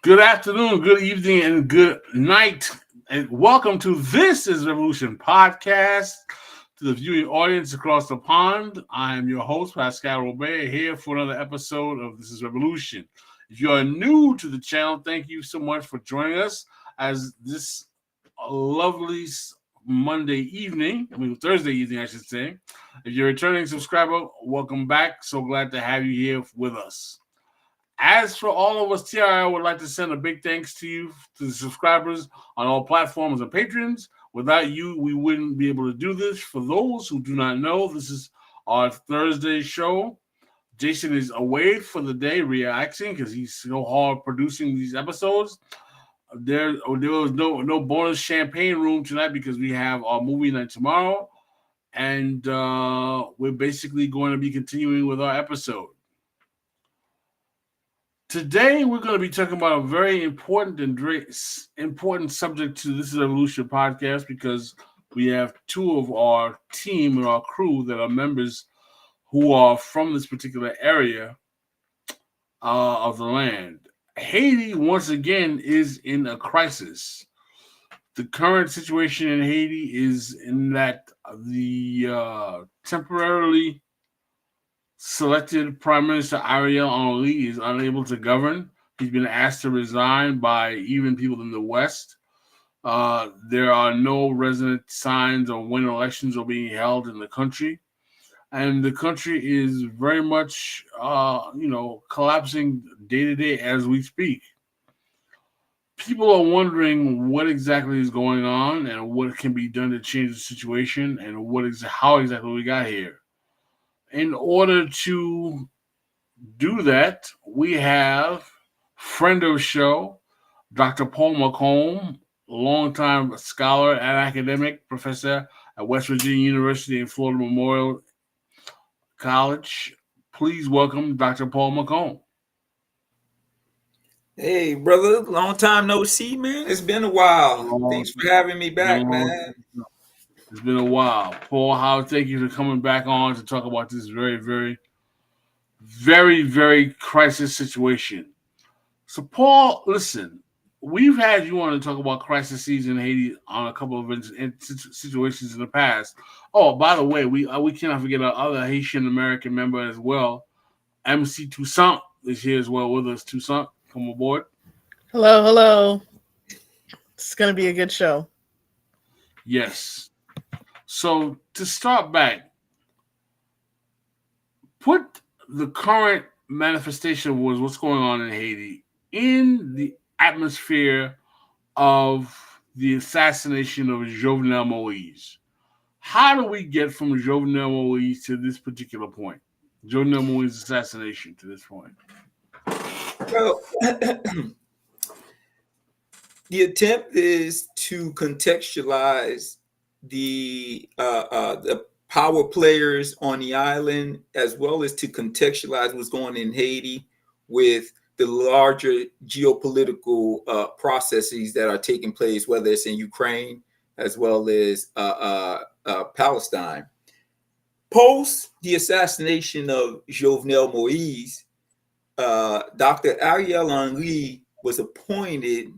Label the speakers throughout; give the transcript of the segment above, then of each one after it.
Speaker 1: Good afternoon, good evening, and good night. And welcome to This is Revolution podcast to the viewing audience across the pond. I am your host, Pascal and Dr, here for another episode of This is Revolution. If you are new to the channel, thank you so much for joining us as this lovely Monday evening, Thursday evening, I should say. If you're a returning subscriber, welcome back. So glad to have you here with us. As for all of us, TRI would like to send a big thanks to you, to the subscribers on all platforms and patrons. Without you, we wouldn't be able to do this. For those who do not know, this is our Thursday show. Jason is away for the day, relaxing because he's so hard producing these episodes. There was no bonus champagne room tonight because we have our movie night tomorrow, and we're basically going to be continuing with our episode. Today, we're going to be talking about a very important and important subject to This is Evolution podcast because we have two of our team and our crew that are members who are from this particular area of the land. Haiti, once again, is in a crisis. The current situation in Haiti is in that the temporarily selected Prime Minister Ariel Henry is unable to govern. He's been asked to resign by even people in the West. There are no resident signs of when elections are being held in the country. And the country is very much, collapsing day to day as we speak. People are wondering what exactly is going on and what can be done to change the situation and how exactly we got here. In order to do that, we have friend of the show, Dr. Paul Mocombe, longtime scholar and academic professor at West Virginia University and Florida Memorial College. Please welcome Dr. Paul Mocombe.
Speaker 2: Hey, brother, long time no see, man. It's been a while. Thanks for having me back, man.
Speaker 1: It's been a while. Paul, thank you for coming back on to talk about this very, very, very, very crisis situation. So, Paul, listen, we've had you on to talk about crises in Haiti on a couple of situations in the past. Oh, by the way, we cannot forget our other Haitian American member as well. MC Toussaint is here as well with us. Toussaint, come aboard.
Speaker 3: Hello. It's going to be a good show.
Speaker 1: Yes. So, to start back, put the current manifestation of what's going on in Haiti in the atmosphere of the assassination of Jovenel Moise. How do we get from Jovenel Moise to this particular point? Jovenel Moise's assassination to this point.
Speaker 2: Well, the attempt is to contextualize the power players on the island, as well as to contextualize what's going on in Haiti with the larger geopolitical processes that are taking place, whether it's in Ukraine as well as Palestine. Post the assassination of Jovenel Moise, Dr. Ariel Henry was appointed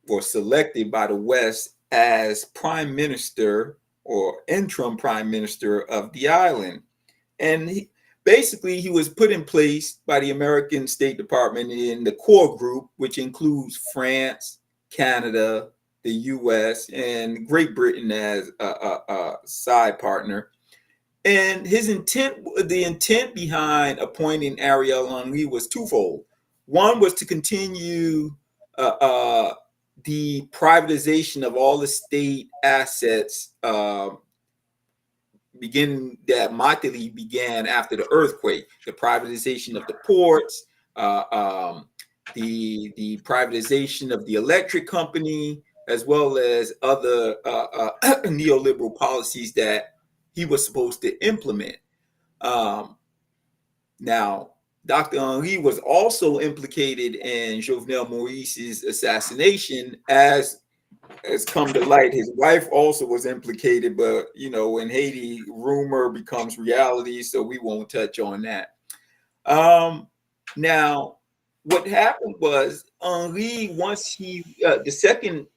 Speaker 2: or selected by the West as prime minister or interim prime minister of the island. And he was put in place by the American State Department in the core group, which includes France, Canada, the U.S., and Great Britain as a side partner. And the intent behind appointing Ariel Henry was twofold. One was to continue the privatization of all the state assets began after the earthquake. The privatization of the ports, the privatization of the electric company, as well as other neoliberal policies that he was supposed to implement. Now, Dr. Henry was also implicated in Jovenel Moise's assassination, as has come to light. His wife also was implicated, but in Haiti, rumor becomes reality, so we won't touch on that. Now, what happened was Henri, once the second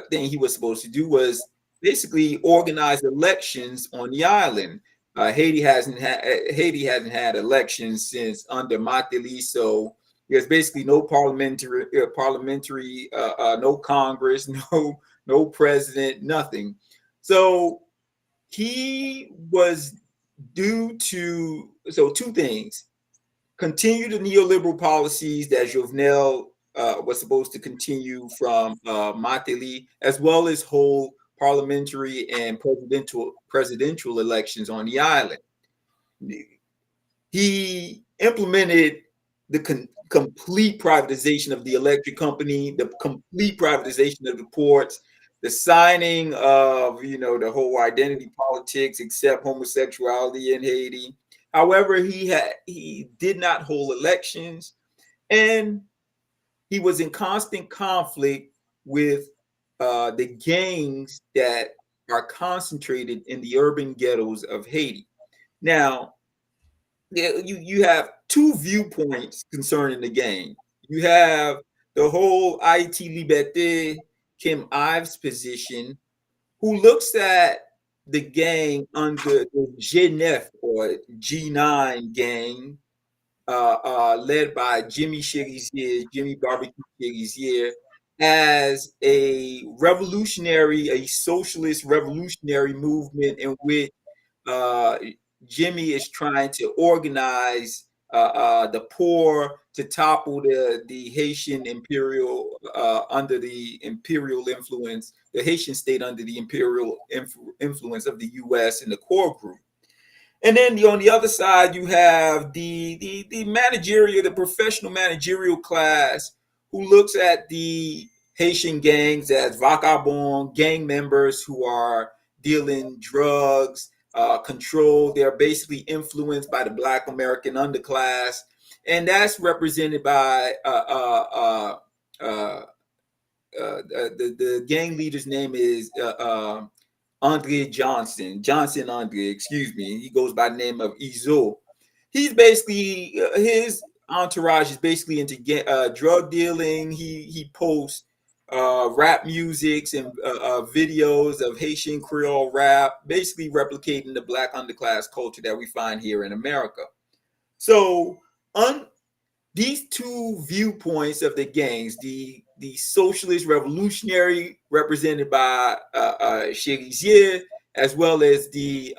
Speaker 2: thing he was supposed to do was basically organize elections on the island. Haiti hasn't had elections since under Mateli, so there's basically no no Congress, no president, nothing. So he was due to two things: continue the neoliberal policies that Jovenel was supposed to continue from Mateli, as well as hold parliamentary and presidential elections on the island. He implemented the complete privatization of the electric company, the complete privatization of the ports, the signing of the whole identity politics, except homosexuality in Haiti. However, he did not hold elections, and he was in constant conflict with the gangs that are concentrated in the urban ghettos of Haiti. Now, you have two viewpoints concerning the gang. You have the whole IT Liberté Kim Ives position, who looks at the gang under the G9 or G9 gang, led by Jimmy Barbecue Cherizier, as a socialist revolutionary movement in which uh, Jimmy is trying to organize the poor to topple the Haitian imperial under the imperial influence, the Haitian state under the imperial influence of the U.S. and the core group. And then on the other side, you have the managerial, the professional managerial class, who looks at the Haitian gangs as vagabond gang members who are dealing drugs, control. They're basically influenced by the Black American underclass, and that's represented by the gang leader's name is Johnson Andre, excuse me. He goes by the name of Izo. He's basically his entourage is basically into drug dealing. He posts rap musics and videos of Haitian Creole rap, basically replicating the Black underclass culture that we find here in America. So these two viewpoints of the gangs, the socialist revolutionary represented by Cherizier, as well as the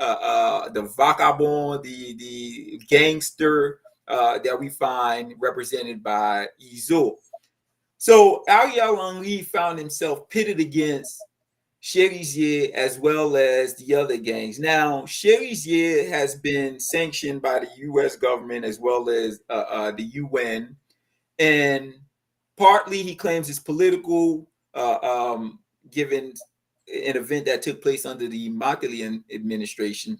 Speaker 2: vagabond, the gangster that we find represented by Izo. So Ariel Henry found himself pitted against Cherizier as well as the other gangs. Now, Cherizier has been sanctioned by the U.S. government as well as the UN, and partly he claims it's political, given an event that took place under the Matelian administration.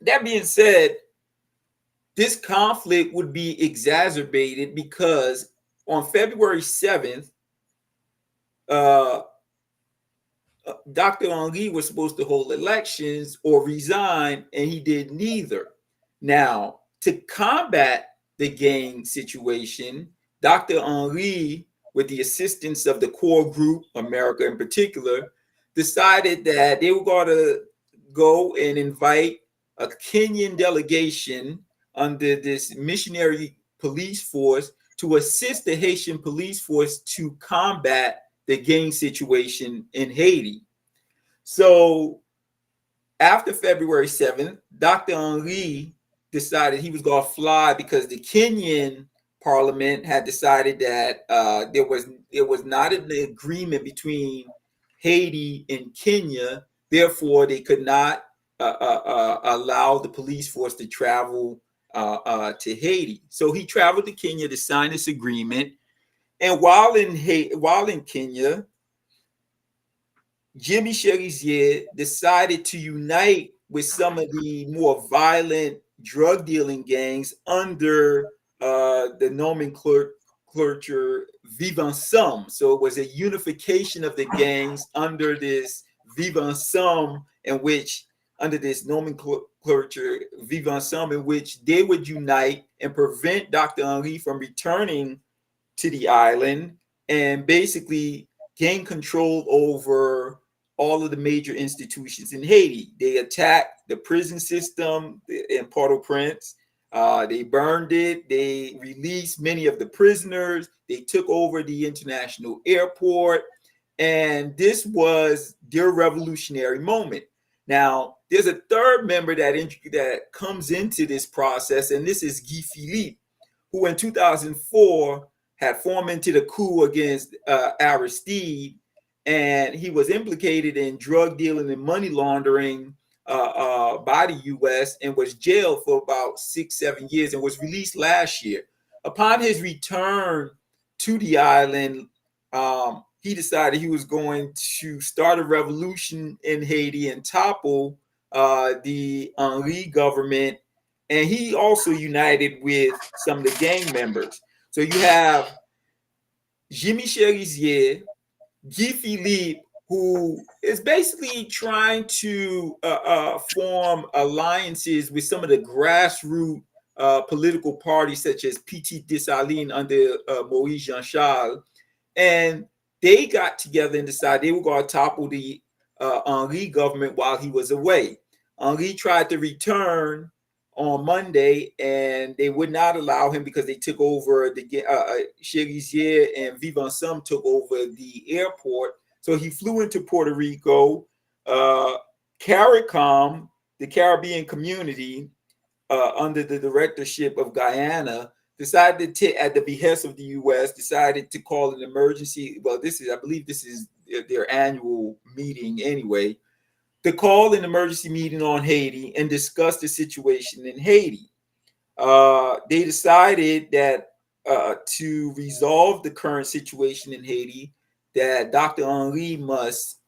Speaker 2: That being said, this conflict would be exacerbated because on February 7th, Dr. Henri was supposed to hold elections or resign, and he did neither. Now, to combat the gang situation, Dr. Henri, with the assistance of the core group, America in particular, decided that they were going to go and invite a Kenyan delegation under this missionary police force to assist the Haitian police force to combat the gang situation in Haiti. So after February 7th, Dr. Henri decided he was going to fly because the Kenyan parliament had decided that there was not an agreement between Haiti and Kenya. Therefore, they could not allow the police force to travel to Haiti. So he traveled to Kenya to sign this agreement. And while in Kenya, Jimmy Cherizier decided to unite with some of the more violent drug dealing gangs under the nomenclature Vivre Ensemble. So it was a unification of the gangs under this Vivre Ensemble, in which under this clôture Vivre Ensemble, in which they would unite and prevent Dr. Henri from returning to the island and basically gain control over all of the major institutions in Haiti. They attacked the prison system in Port-au-Prince. They burned it. They released many of the prisoners. They took over the international airport. And this was their revolutionary moment. Now, there's a third member that comes into this process, and this is Guy Philippe, who in 2004 had fomented a coup against Aristide, and he was implicated in drug dealing and money laundering by the U.S. and was jailed for about 6-7 years and was released last year. Upon his return to the island, he decided he was going to start a revolution in Haiti and topple the Henri government. And he also united with some of the gang members. So you have Jean-Michel Rizier, Guy Philippe, who is basically trying to form alliances with some of the grassroots political parties, such as Petit Dessalines under Moïse Jean-Charles. And they got together and decided they were going to topple the Henri government while he was away. Henri tried to return on Monday, and they would not allow him because they took over the Cherizier and Vivre Ensemble took over the airport. So he flew into Puerto Rico. CARICOM, the Caribbean Community, under the directorship of Guyana, decided to, at the behest of the U.S., decided to call an emergency. Well, I believe this is their annual meeting anyway, to call an emergency meeting on Haiti and discuss the situation in Haiti. They decided that to resolve the current situation in Haiti, that Dr. Henri must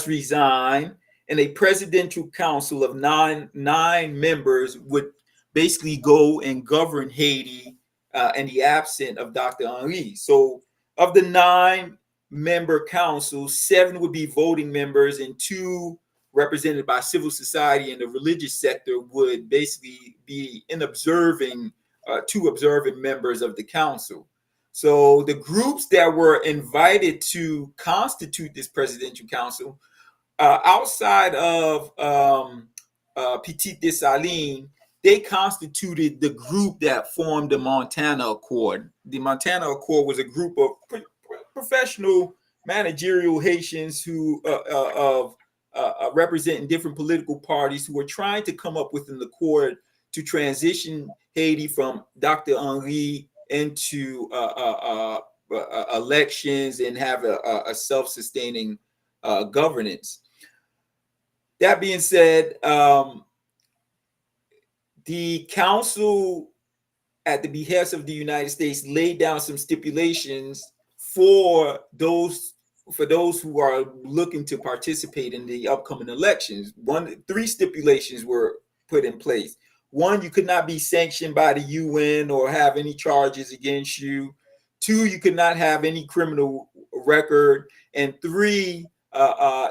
Speaker 2: resign, and a presidential council of nine members would basically go and govern Haiti in the absence of Dr. Henri. So of the 9-member council, 7 would be voting members and 2 represented by civil society and the religious sector would basically be two observing members of the council. So the groups that were invited to constitute this presidential council, outside of Petit Dessalines, they constituted the group that formed the Montana Accord. The Montana Accord was a group of professional managerial Haitians who representing different political parties who were trying to come up with an accord to transition Haiti from Dr. Henri into elections and have a self-sustaining governance. That being said, the council, at the behest of the United States, laid down some stipulations for those who are looking to participate in the upcoming elections. 3 stipulations were put in place. 1, you could not be sanctioned by the UN or have any charges against you. 2, you could not have any criminal record. And 3,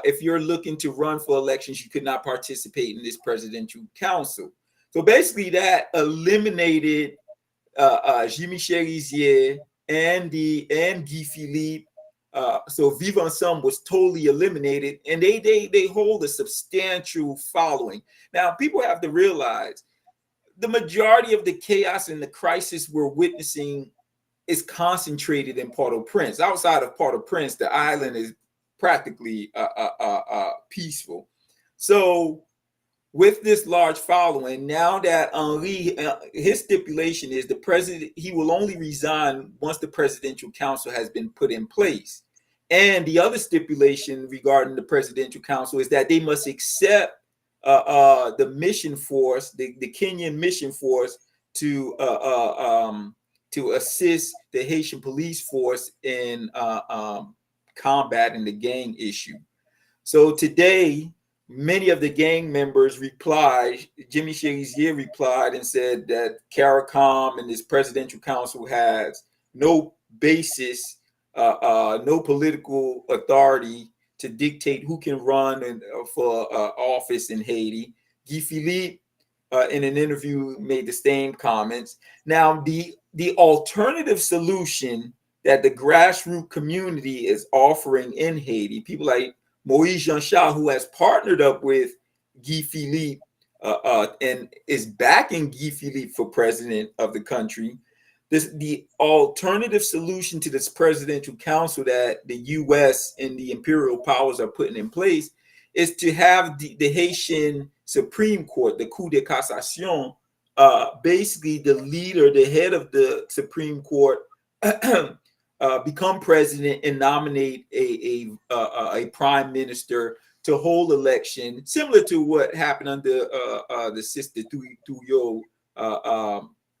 Speaker 2: if you're looking to run for elections, you could not participate in this presidential council. So basically that eliminated Jean-Michel Rizier and Guy Philippe. So Vivre Ensemble was totally eliminated, and they hold a substantial following. Now, people have to realize the majority of the chaos and the crisis we're witnessing is concentrated in Port-au-Prince. Outside of Port-au-Prince, the island is practically peaceful. So with this large following, now that Henri, his stipulation is he will only resign once the presidential council has been put in place. And the other stipulation regarding the presidential council is that they must accept the mission force, the Kenyan mission force, to assist the Haitian police force in combating the gang issue. So today, many of the gang members replied. Jimmy Cherizier replied and said that CARICOM and this presidential council has no basis, no political authority to dictate who can run for office in Haiti. Guy Philippe, in an interview, made the same comments. Now, the alternative solution that the grassroots community is offering in Haiti, people like Moise Jean-Charles, who has partnered up with Guy Philippe and is backing Guy Philippe for president of the country. The alternative solution to this presidential council that the U.S. and the imperial powers are putting in place is to have the Haitian Supreme Court, the Cour de Cassation, basically the leader, the head of the Supreme Court, become president and nominate a prime minister to hold election, similar to what happened under the sister Tuyo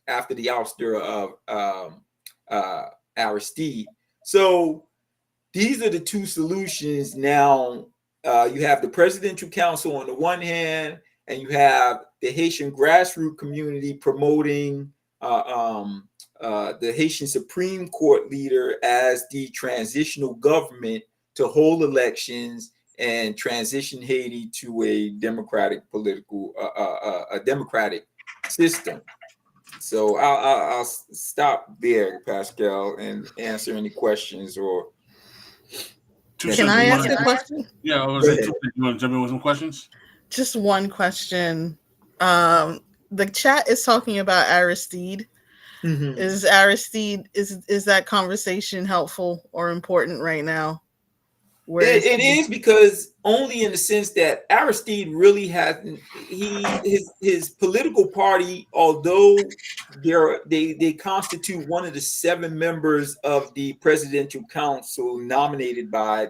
Speaker 2: after the ouster of Aristide. So these are the two solutions. Now you have the presidential council on the one hand, and you have the Haitian grassroots community promoting the Haitian Supreme Court leader as the transitional government to hold elections and transition Haiti to a democratic political, a democratic system. So I'll stop there, Pascal, and answer any questions or.
Speaker 3: Can I ask a question?
Speaker 1: Yeah, you want to jump in with some questions?
Speaker 3: Just one question. The chat is talking about Aristide. Mm-hmm. Is Aristide, is that conversation helpful or important right now?
Speaker 2: It is, because only in the sense that Aristide really hasn't, his political party, although they constitute one of the 7 members of the presidential council nominated by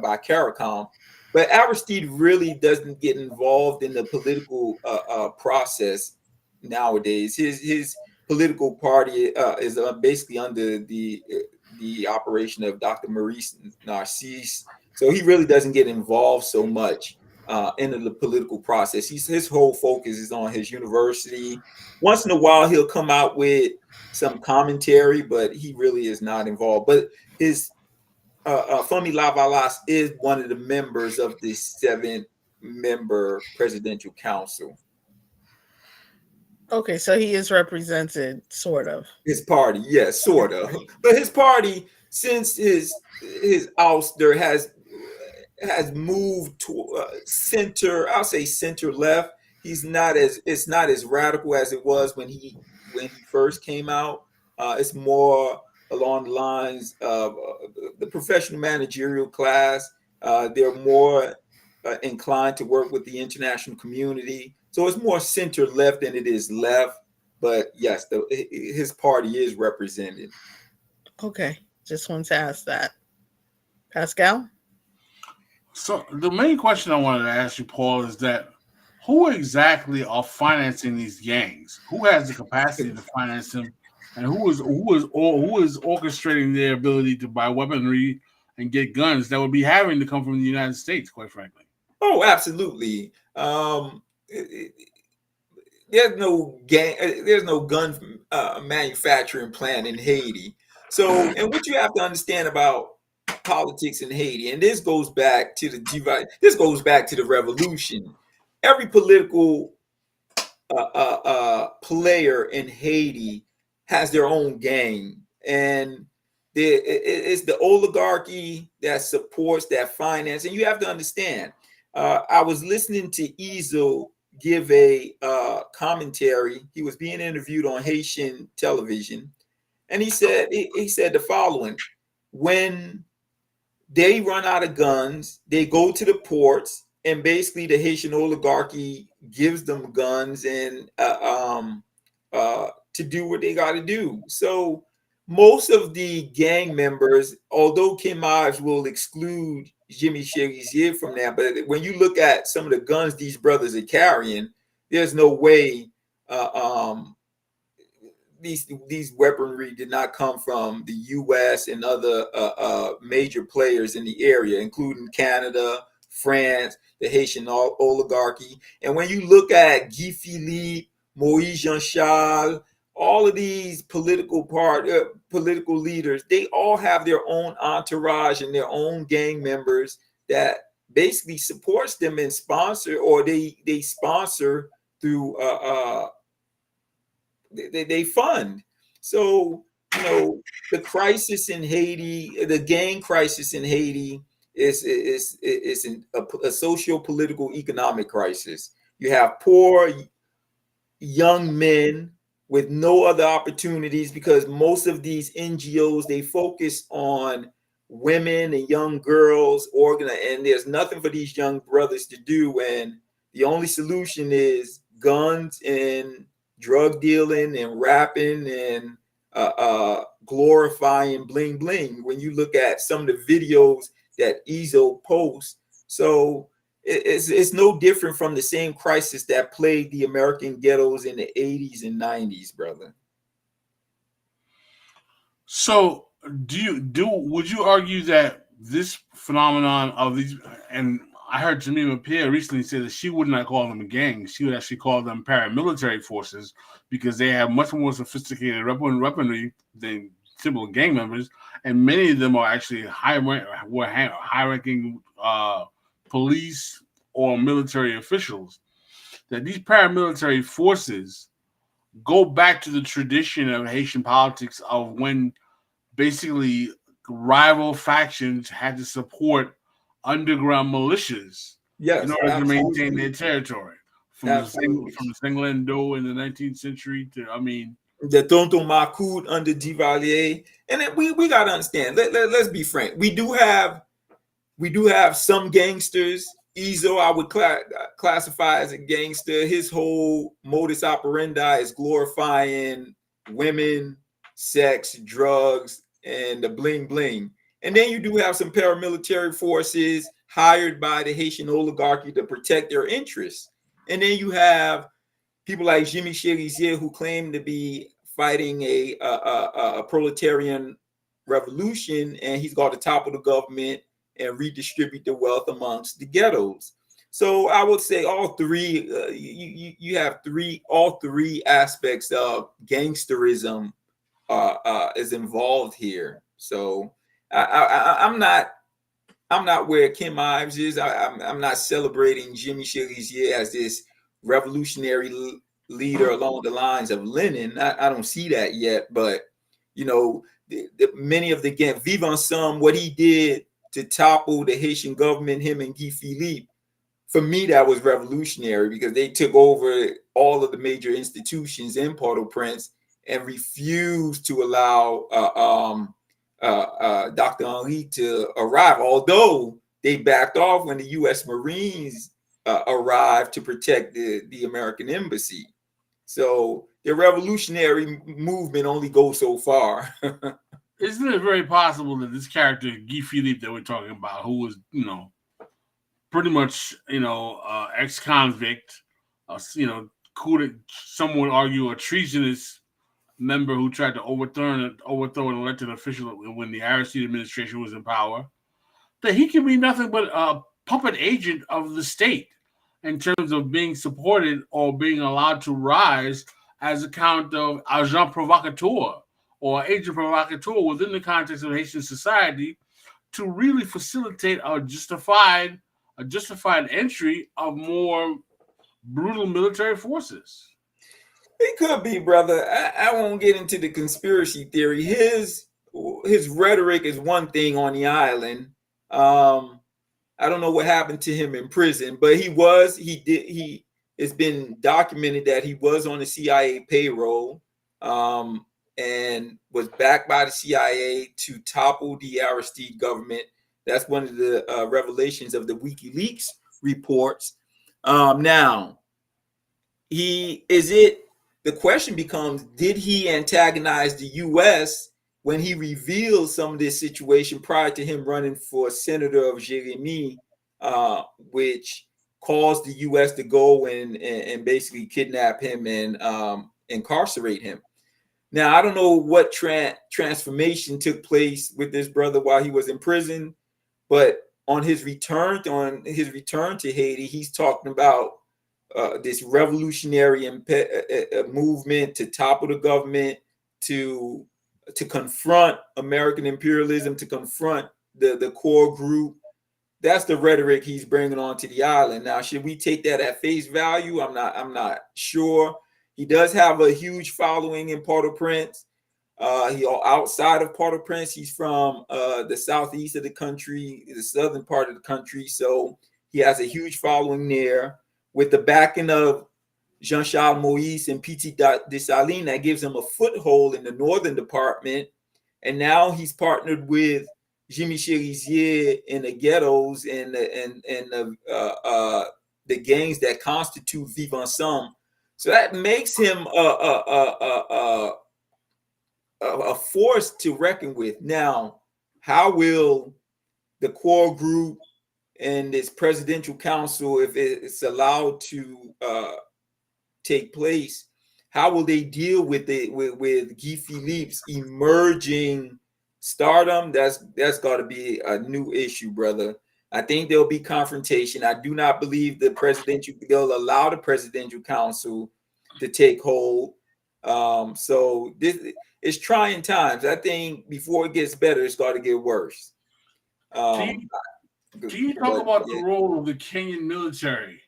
Speaker 2: by CARICOM, but Aristide really doesn't get involved in the political process nowadays. His political party is basically under the operation of Dr. Maurice Narcisse. So he really doesn't get involved so much in the political process. His whole focus is on his university. Once in a while, he'll come out with some commentary, but he really is not involved. But his Femi Lavalas is one of the members of the 7-member presidential council.
Speaker 3: Okay, so he is represented, sort of.
Speaker 2: His party, yes, sort of. But his party, since his ouster, has moved to center. I'll say center left. It's not as radical as it was when he first came out. It's more along the lines of the professional managerial class. They're more inclined to work with the international community. So it's more center left than it is left. But yes, his party is represented.
Speaker 3: Okay, just wanted to ask that. Pascal?
Speaker 1: So the main question I wanted to ask you, Paul, is that who exactly are financing these gangs? Who has the capacity to finance them, and who is orchestrating their ability to buy weaponry and get guns that would be having to come from the United States, quite frankly?
Speaker 2: Oh, absolutely. There's no gun manufacturing plant in Haiti. So, and what you have to understand about politics in Haiti, and this goes back to the revolution. Every political player in Haiti has their own gang, and it's the oligarchy that supports that finance. And you have to understand. I was listening to Ezo give a commentary. He was being interviewed on Haitian television, and he said the following: when they run out of guns, they go to the ports, and basically the Haitian oligarchy gives them guns and to do what they got to do. So most of the gang members, although Kim Ives will exclude Jimmy Cherizier from that, but when you look at some of the guns these brothers are carrying, there's no way these weaponry did not come from the U.S. and other major players in the area, including Canada, France, the Haitian oligarchy. And when you look at Guy Philippe, Moise Jean-Charles, all of these political leaders, they all have their own entourage and their own gang members that basically supports them and sponsor, or they sponsor through they fund. So, the crisis in Haiti, the gang crisis in Haiti is a socio-political economic crisis. You have poor young men with no other opportunities, because most of these NGOs, they focus on women and young girls, and there's nothing for these young brothers to do, and the only solution is guns and drug dealing and rapping and glorifying bling bling. When you look at some of the videos that Ezo posts, so it's no different from the same crisis that plagued the American ghettos in the 80s and 90s, brother.
Speaker 1: So, would you argue that this phenomenon of these, and I heard Jamima Pierre recently say that she would not call them gangs; she would actually call them paramilitary forces, because they have much more sophisticated weaponry than typical gang members, and many of them are actually high-ranking police or military officials. That these paramilitary forces go back to the tradition of Haitian politics of when basically rival factions had to support underground militias in
Speaker 2: Yes,
Speaker 1: order to maintain
Speaker 2: absolutely.
Speaker 1: their territory. From
Speaker 2: Absolutely.
Speaker 1: the Singlando in the 19th century to,
Speaker 2: The Tonton Macoute under Duvalier. And then we got to understand, let's be frank. We do have some gangsters. Ezo, I would classify as a gangster. His whole modus operandi is glorifying women, sex, drugs, and the bling bling. And then you do have some paramilitary forces hired by the Haitian oligarchy to protect their interests. And then you have people like Jimmy Cherizier, who claim to be fighting a proletarian revolution, and he's got to topple the government and redistribute the wealth amongst the ghettos. So I would say all three. You have all three aspects of gangsterism is involved here. So I'm not where Kim Ives is. I'm not celebrating Jimmy Cherizier as this revolutionary leader along the lines of Lenin. I don't see that yet, but many of the Vive Ensemble, what he did to topple the Haitian government, him and Guy Philippe, for me that was revolutionary, because they took over all of the major institutions in Port-au-Prince and refused to allow Dr. Henri to arrive, although they backed off when the U.S. Marines arrived to protect the American embassy. So the revolutionary movement only goes so far.
Speaker 1: isn't it very possible that this character Guy Philippe that we're talking about, who was pretty much ex-convict, some would argue a treasonous member who tried to overthrow an elected official when the Aristide administration was in power, that he can be nothing but a puppet agent of the state in terms of being supported or being allowed to rise as a kind of agent provocateur or agent provocateur within the context of Haitian society, to really facilitate a justified entry of more brutal military forces.
Speaker 2: It could be, brother. I won't get into the conspiracy theory. His rhetoric is one thing on the island. I don't know what happened to him in prison, but it's been documented that he was on the CIA payroll, and was backed by the CIA to topple the Aristide government. That's one of the revelations of the WikiLeaks reports. Now, the question becomes, did he antagonize the U.S. when he revealed some of this situation prior to him running for senator of Jérémie, which caused the U.S. to go and basically kidnap him and incarcerate him? Now, I don't know what transformation took place with this brother while he was in prison, but on his return to Haiti, he's talking about this revolutionary movement to topple the government, to confront American imperialism, to confront the core group, that's the rhetoric he's bringing onto the island. Now, should we take that at face value? I'm not sure. He does have a huge following in Port-au-Prince. He outside of Port-au-Prince. He's from the southeast of the country, the southern part of the country. So he has a huge following there. With the backing of Jean-Charles Moïse and P.T. Dessalines, that gives him a foothold in the northern department. And now he's partnered with Jimmy Cherizier in the ghettos and the gangs that constitute Vivre Ensemble. So that makes him a force to reckon with. Now, how will the core group and this presidential council, if it's allowed to take place, how will they deal with Guy Philippe's emerging stardom? That's got to be a new issue, brother. I think there'll be confrontation. I do not believe they'll allow the presidential council to take hold. So this is trying times. I think before it gets better, it's got to get worse.
Speaker 1: Can you talk about the role of the Kenyan military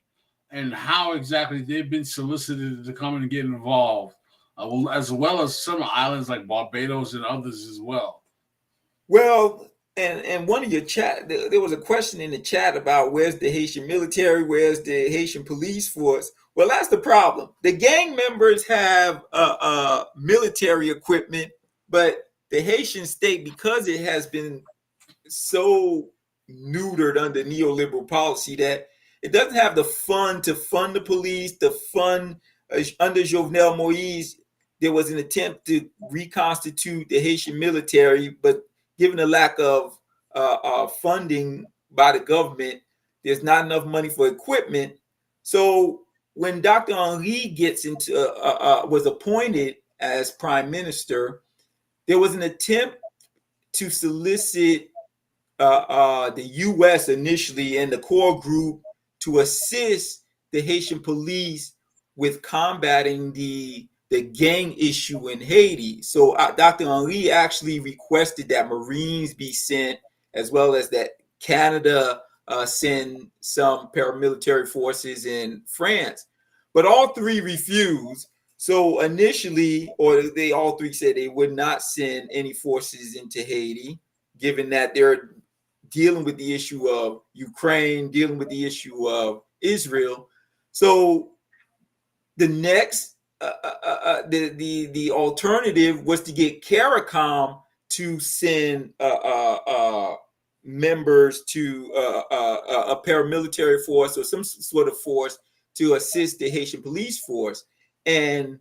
Speaker 1: and how exactly they've been solicited to come in and get involved, as well as some islands like Barbados and others as well?
Speaker 2: Well, and one of your chat, there was a question in the chat about where's the Haitian military, where's the Haitian police force? Well, that's the problem. The gang members have military equipment, but the Haitian state, because it has been so neutered under neoliberal policy, that it doesn't have the fund to fund the police, the fund under Jovenel Moïse. There was an attempt to reconstitute the Haitian military, but given the lack of funding by the government, there's not enough money for equipment. So when Dr. Henry was appointed as prime minister, there was an attempt to solicit the U.S. initially and the core group to assist the Haitian police with combating the gang issue in Haiti. So Dr. Henry actually requested that Marines be sent, as well as that Canada send some paramilitary forces in France. But all three refused. So initially, they all three said they would not send any forces into Haiti, given that they're dealing with the issue of Ukraine, dealing with the issue of Israel. So the next, the alternative was to get CARICOM to send members to a paramilitary force or some sort of force to assist the Haitian police force. And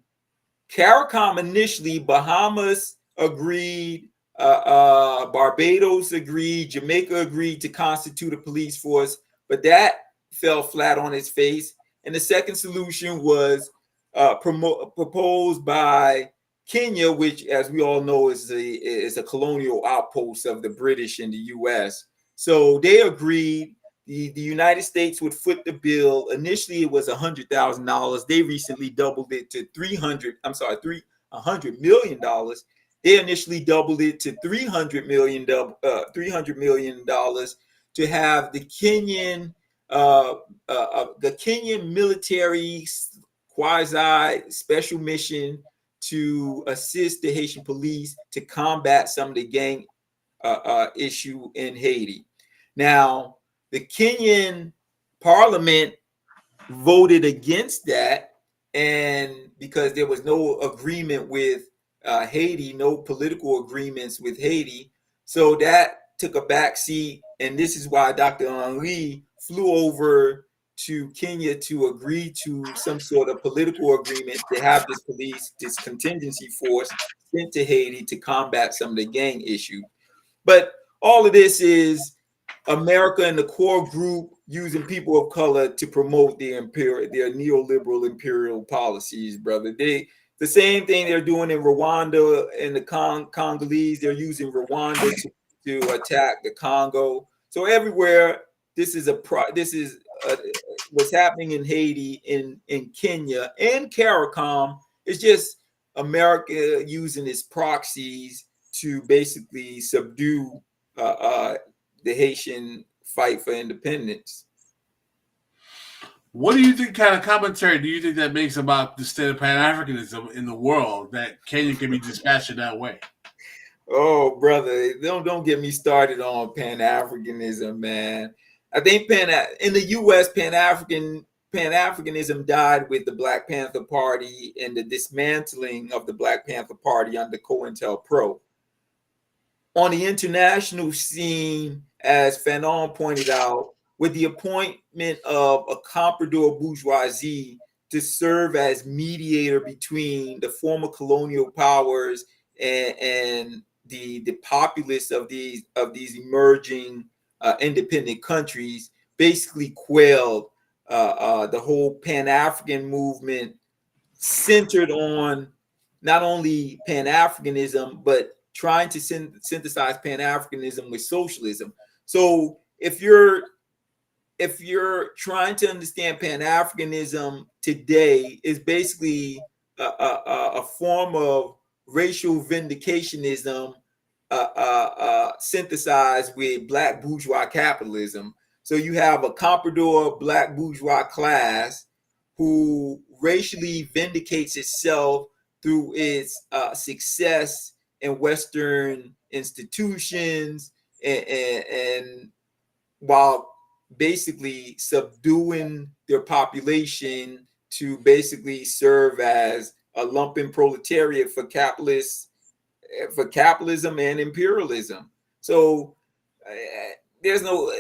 Speaker 2: CARICOM initially, Bahamas agreed, Barbados agreed, Jamaica agreed to constitute a police force, but that fell flat on its face. And the second solution was proposed by Kenya, which, as we all know, is a colonial outpost of the British in the U.S. So they agreed. The United States would foot the bill. Initially, it was $100,000. They recently doubled it to $100 million. They initially doubled it to $300 million to have the Kenyan military quasi special mission to assist the Haitian police to combat some of the gang issue in Haiti. Now, the Kenyan parliament voted against that, and because there was no agreement with Haiti, no political agreements with Haiti, so that took a backseat. And this is why Dr. Henry flew over to Kenya to agree to some sort of political agreement to have this contingency force sent to Haiti to combat some of the gang issue. But all of this is America and the core group using people of color to promote their neoliberal imperial policies, brother. The same thing they're doing in Rwanda and the Congolese. They're using Rwanda to attack the Congo. So everywhere, this is what's happening in Haiti, in Kenya, and CARICOM. It's just America using its proxies to basically subdue the Haitian fight for independence.
Speaker 1: What do you think kind of commentary do you think that makes about the state of Pan-Africanism in the world that Kenya can be dispatched that way?
Speaker 2: Oh, brother, don't get me started on Pan-Africanism, man. I think in the U.S. Pan-Africanism died with the Black Panther Party and the dismantling of the Black Panther Party under COINTELPRO. On the international scene, as Fanon pointed out, with the appointment of a comprador bourgeoisie to serve as mediator between the former colonial powers and the populace of these emerging independent countries, basically quelled the whole Pan-African movement, centered on not only Pan-Africanism but trying to synthesize Pan-Africanism with socialism. So if you're trying to understand Pan-Africanism today, is basically a form of racial vindicationism synthesized with Black bourgeois capitalism. So you have a comprador Black bourgeois class who racially vindicates itself through its success in Western institutions, and while basically subduing their population to basically serve as a lumpen proletariat for capitalism and imperialism. So there's no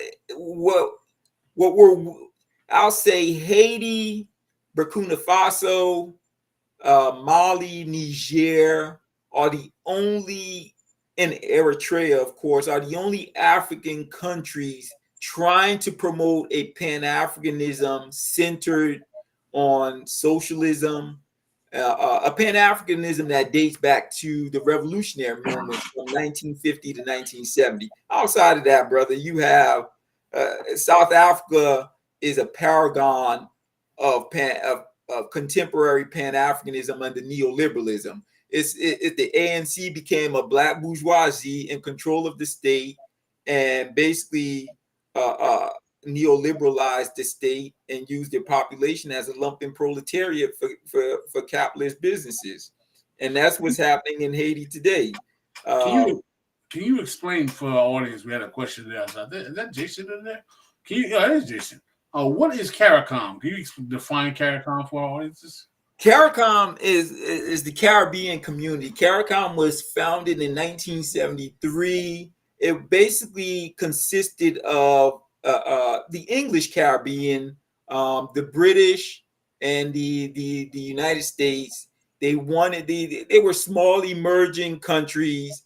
Speaker 2: I'll say Haiti, Burkina Faso, Mali, Niger are the only, and Eritrea, of course, are the only African countries trying to promote a Pan-Africanism centered on socialism, a Pan-Africanism that dates back to the revolutionary movement from 1950 to 1970. Outside of that, brother, you have South Africa is a paragon of contemporary Pan-Africanism under neoliberalism. The ANC became a Black bourgeoisie in control of the state and basically neoliberalized the state and used their population as a lumpen proletariat for capitalist businesses. And that's what's happening in Haiti today.
Speaker 1: Can you explain for our audience? We had a question there. Is that Jason in there? That is Jason. What is CARICOM? Can you define CARICOM for our audiences?
Speaker 2: CARICOM is the Caribbean community. CARICOM was founded in 1973. It basically consisted of the English Caribbean, the British, and the United States. They were small emerging countries,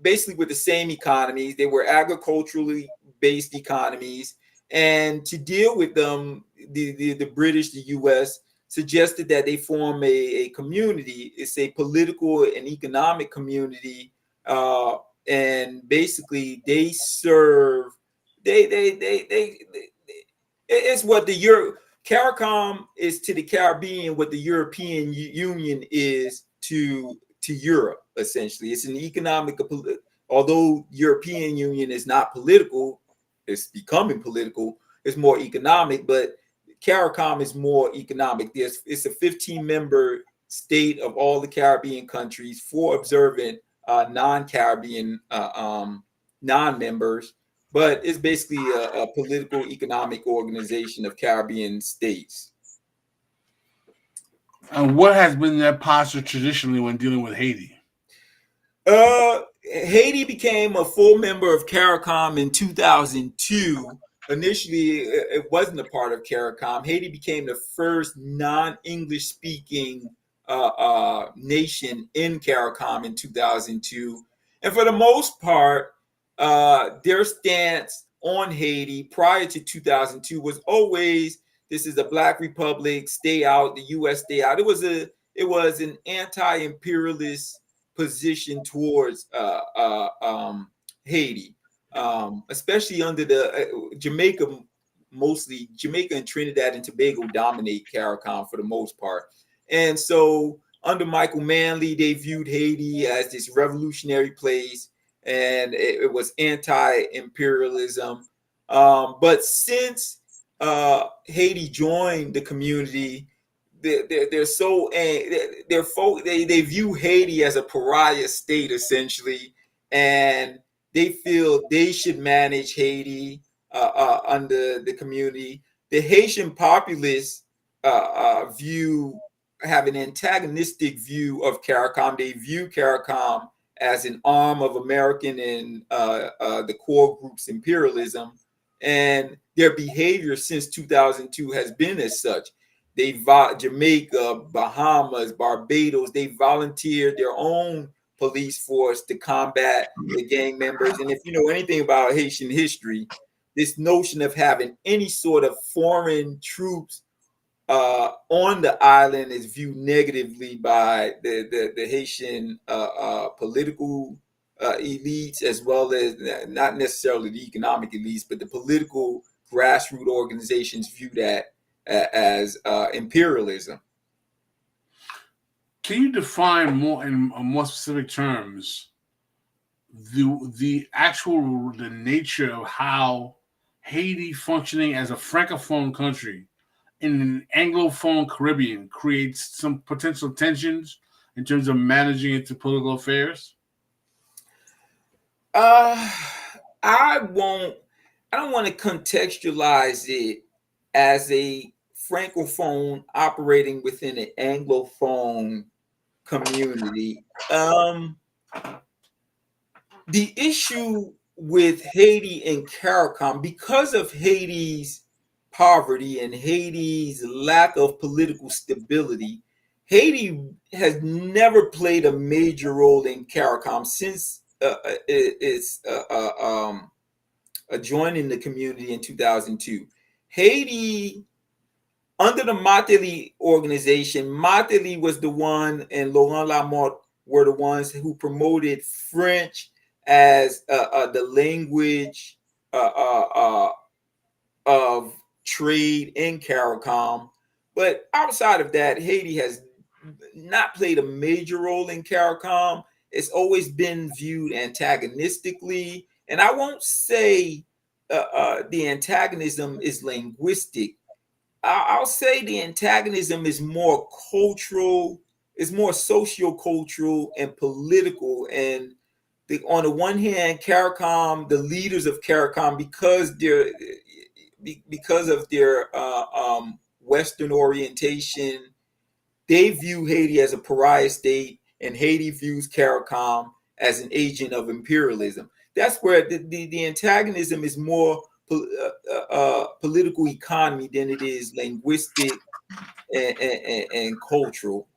Speaker 2: basically with the same economies. They were agriculturally based economies, and to deal with them, the British, the U.S. suggested that they form a community. It's a political and economic community, and basically they serve. It's what CARICOM is to the Caribbean what the European Union is to Europe. Essentially, it's an economic. Although European Union is not political, it's becoming political. It's more economic, but CARICOM is more economic. It's a 15-member state of all the Caribbean countries, 4 observant non-Caribbean non-members, but it's basically a political economic organization of Caribbean states.
Speaker 1: And what has been their posture traditionally when dealing with Haiti?
Speaker 2: Haiti became a full member of CARICOM in 2002. Initially, it wasn't a part of CARICOM. Haiti became the first non-English speaking nation in CARICOM in 2002. And for the most part, their stance on Haiti prior to 2002 was always, this is a Black republic, stay out, the U.S. stay out. It was an anti-imperialist position towards Haiti, especially under the Jamaica. Mostly Jamaica and Trinidad and Tobago dominate CARICOM for the most part. And so under Michael Manley, they viewed Haiti as this revolutionary place, and it was anti-imperialism. But since Haiti joined the community, they're so they view Haiti as a pariah state essentially, and they feel they should manage Haiti under the community. The Haitian populace have an antagonistic view of CARICOM. They view CARICOM as an arm of American and the core group's imperialism, and their behavior since 2002 has been as such. Jamaica, Bahamas, Barbados, they volunteered their own police force to combat the gang members. And if you know anything about Haitian history, this notion of having any sort of foreign troops on the island is viewed negatively by the Haitian political elites, as well as not necessarily the economic elites, but the political grassroots organizations view that as imperialism.
Speaker 1: Can you define more in more specific terms the nature of how Haiti functioning as a francophone country in an Anglophone Caribbean creates some potential tensions in terms of managing its political affairs?
Speaker 2: I don't want to contextualize it as a francophone operating within an Anglophone community. The issue with Haiti and CARICOM, because of Haiti's poverty and Haiti's lack of political stability, Haiti has never played a major role in CARICOM since its joining the community in 2002. Haiti, under the Martelly organization, Martelly was the one, and Laurent Lamothe were the ones who promoted French as the language of trade in CARICOM. But outside of that, Haiti has not played a major role in CARICOM. It's always been viewed antagonistically. And I won't say the antagonism is linguistic. I'll say the antagonism is more cultural, it's more socio-cultural and political. And on the one hand, CARICOM, the leaders of CARICOM, because of their Western orientation, they view Haiti as a pariah state, and Haiti views CARICOM as an agent of imperialism. That's where the antagonism is more political economy than it is linguistic and cultural.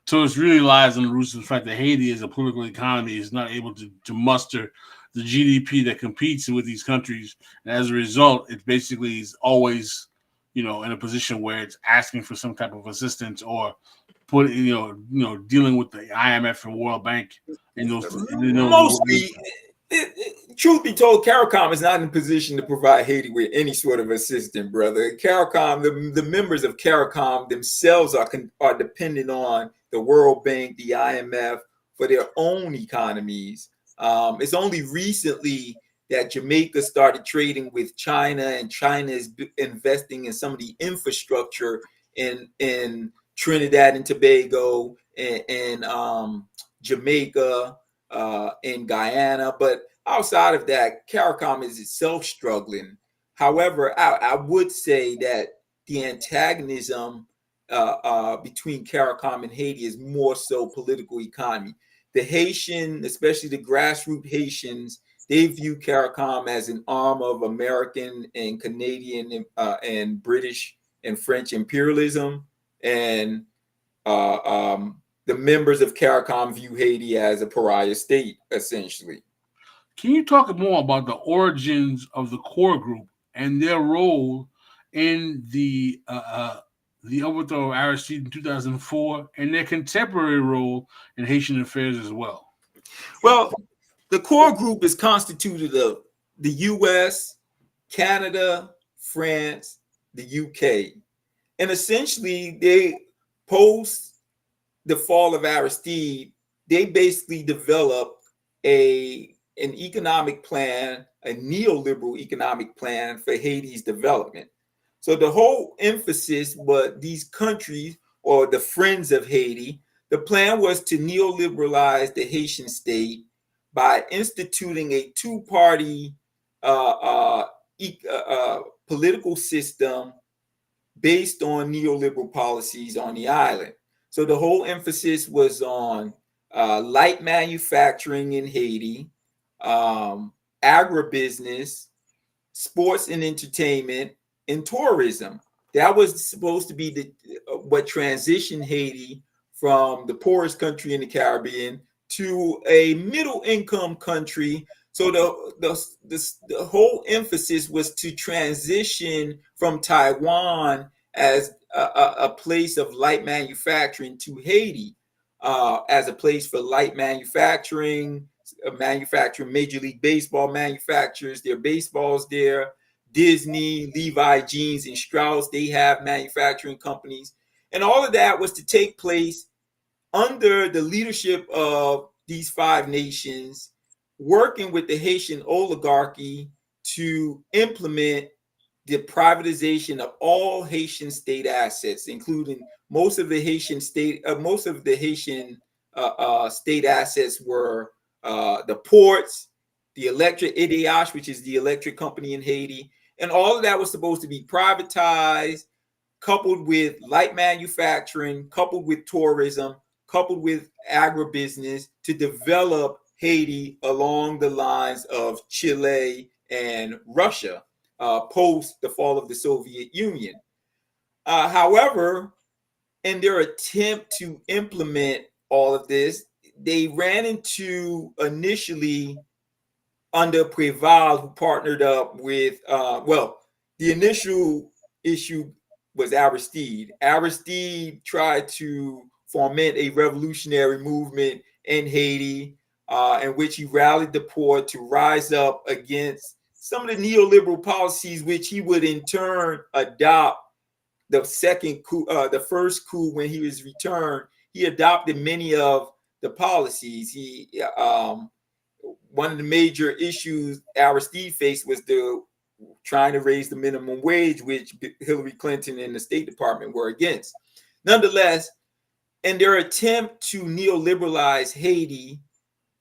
Speaker 1: So it really lies in the roots of the fact that Haiti, as a political economy, is not able to muster the GDP that competes with these countries, and as a result, it basically is always, in a position where it's asking for some type of assistance or dealing with the IMF and World Bank and those.
Speaker 2: Mostly, truth be told, CARICOM is not in a position to provide Haiti with any sort of assistance, brother. CARICOM, the members of CARICOM themselves are dependent on the World Bank, the IMF for their own economies. It's only recently that Jamaica started trading with China, and China is investing in some of the infrastructure in Trinidad and Tobago and Jamaica, in Guyana. But outside of that, CARICOM is itself struggling. However, I would say that the antagonism between CARICOM and Haiti is more so political economy. The Haitian, especially the grassroots Haitians, they view CARICOM as an arm of American and Canadian and British and French imperialism. And the members of CARICOM view Haiti as a pariah state, essentially.
Speaker 1: Can you talk more about the origins of the core group and their role in the overthrow of Aristide in 2004 and their contemporary role in Haitian affairs as well?
Speaker 2: Well, the core group is constituted of the U.S., Canada, France, the UK. And essentially, they post the fall of Aristide, they basically developed a an economic plan, a neoliberal economic plan for Haiti's development. So the whole emphasis was these countries or the friends of Haiti. The plan was to neoliberalize the Haitian state by instituting a two-party uh, uh, political system based on neoliberal policies on the island. So the whole emphasis was on light manufacturing in Haiti, agribusiness, sports and entertainment, and tourism. That was supposed to be the what transitioned Haiti from the poorest country in the Caribbean to a middle income country. So the whole emphasis was to transition from Taiwan as a place of light manufacturing to Haiti as a place for light manufacturing, manufacturing Major League Baseball manufacturers their baseballs there. Disney, Levi Jeans, and Strauss, they have manufacturing companies. And all of that was to take place under the leadership of these five nations, working with the Haitian oligarchy to implement the privatization of all Haitian state assets, including most of the Haitian state assets were the ports, the electric EDH, which is the electric company in Haiti, and all of that was supposed to be privatized, coupled with light manufacturing, coupled with tourism, coupled with agribusiness to develop Haiti along the lines of Chile and Russia post the fall of the Soviet Union. However, in their attempt to implement all of this, they ran into initially under Preval, who partnered up with, the initial issue was Aristide. Aristide tried to foment a revolutionary movement in Haiti, in which he rallied the poor to rise up against some of the neoliberal policies, which he would in turn adopt the second coup, the first coup when he was returned. He adopted many of the policies. One of the major issues Aristide faced was trying to raise the minimum wage, which Hillary Clinton and the State Department were against. Nonetheless, in their attempt to neoliberalize Haiti,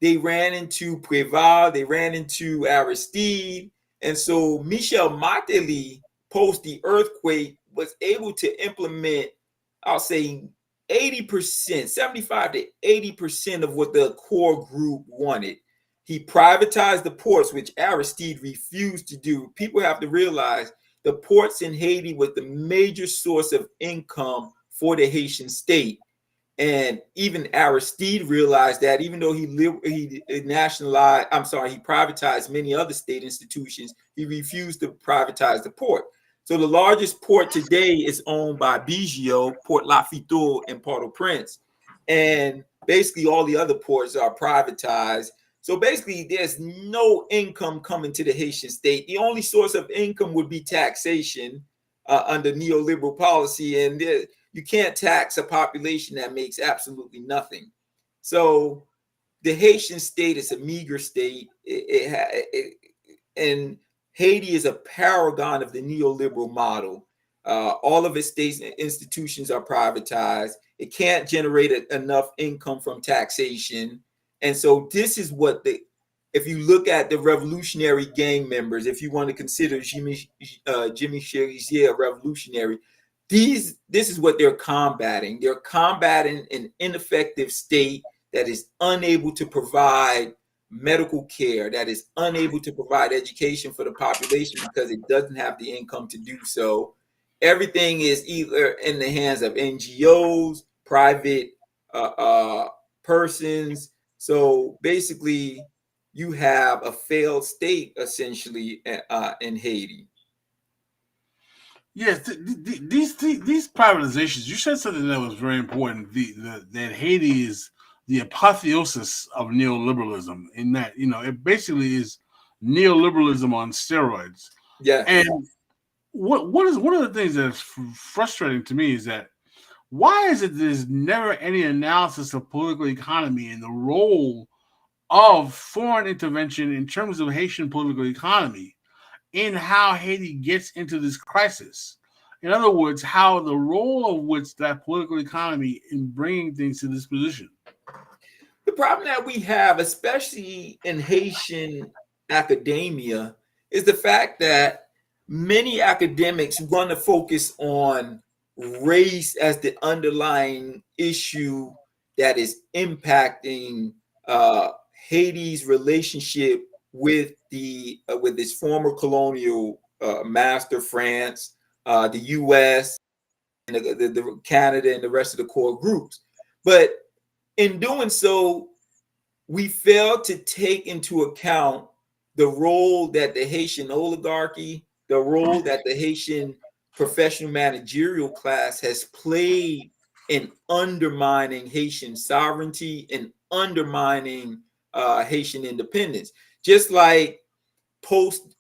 Speaker 2: they ran into Preval, they ran into Aristide, and so Michel Martelly, post the earthquake, was able to implement, I'll say, 80%, 75 to 80% of what the core group wanted. He privatized the ports, which Aristide refused to do. People have to realize the ports in Haiti was the major source of income for the Haitian state. And even Aristide realized that, even though he privatized many other state institutions, he refused to privatize the port. So the largest port today is owned by Bigio, Port Lafiteau, and Port-au-Prince. And basically all the other ports are privatized. So basically there's no income coming to the Haitian state. The only source of income would be taxation under neoliberal policy. And you can't tax a population that makes absolutely nothing. So the Haitian state is a meager state. And Haiti is a paragon of the neoliberal model. All of its states and institutions are privatized. It can't generate enough income from taxation. And so this is what if you look at the revolutionary gang members, if you want to consider Jimmy Cherizier a revolutionary, this is what they're combating. They're combating an ineffective state that is unable to provide medical care, that is unable to provide education for the population because it doesn't have the income to do so. Everything is either in the hands of NGOs, private persons. So basically, you have a failed state essentially in Haiti.
Speaker 1: Yes, these privatizations. You said something that was very important. That Haiti is the apotheosis of neoliberalism. In that, it basically is neoliberalism on steroids.
Speaker 2: Yeah.
Speaker 1: And what is one of the things that's frustrating to me is that why is it there's never any analysis of political economy and the role of foreign intervention in terms of Haitian political economy in how Haiti gets into this crisis. In other words, how the role of which that political economy in bringing things to this position.
Speaker 2: The problem that we have, especially in Haitian academia, is the fact that many academics want to focus on race as the underlying issue that is impacting Haiti's relationship with the with its former colonial master, France, the U.S., and the Canada, and the rest of the core groups. But in doing so, we fail to take into account the role that the Haitian oligarchy, the role that the Haitian professional managerial class has played in undermining Haitian sovereignty and undermining Haitian independence. Just like post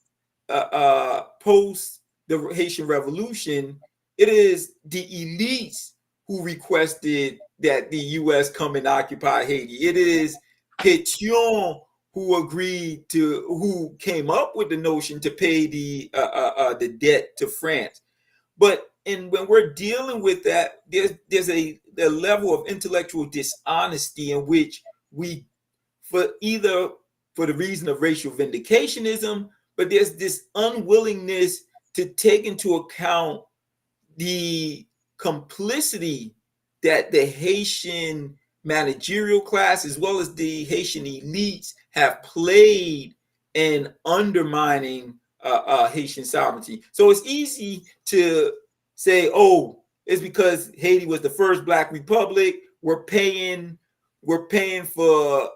Speaker 2: post the Haitian Revolution, it is the elites who requested that the U.S. come and occupy Haiti. It is Pétion who came up with the notion to pay the debt to France. But when we're dealing with that, there's a level of intellectual dishonesty in which we, for the reason of racial vindicationism, but there's this unwillingness to take into account the complicity that the Haitian managerial class as well as the Haitian elites have played in undermining Haitian sovereignty. So it's easy to say, oh, it's because Haiti was the first Black republic. We're paying for